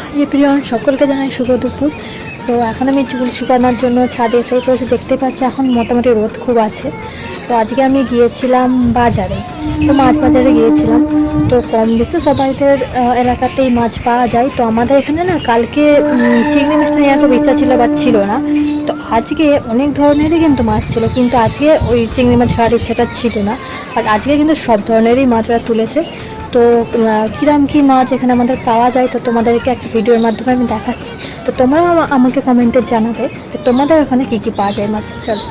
High প্রিয়ন, সকলকে জানাই শুভ দুপুর। তো এখন আমি চুল শুকানোর জন্য ছাদে এসে পড়েছি। দেখতে পাচ্ছি এখন মোটামুটি রোদ খুব আছে। তো আজকে আমি গিয়েছিলাম বাজারে, তো মাছ বাজারে গিয়েছিলাম। তো কম বেশি সবাইদের এলাকাতেই মাছ পাওয়া যায়। তো আমাদের এখানে না কালকে চিংড়ি মাছটা নেওয়ার খুব ইচ্ছা ছিল, বাট ছিল না। তো আজকে অনেক ধরনেরই কিন্তু মাছ ছিল, কিন্তু আজকে ওই চিংড়ি মাছ খাওয়ার ইচ্ছাটা ছিল না। বাট আজকে কিন্তু সব ধরনেরই মাছরা তুলেছে। তো কিরম কী মাছ এখানে আমাদের পাওয়া যায়, তো তোমাদেরকে একটা ভিডিওর মাধ্যমে আমি দেখাচ্ছি। তো তোমরাও আমাকে কমেন্টে জানাবে যে তোমাদের ওখানে কী কী পাওয়া যায় মাছ। চলো।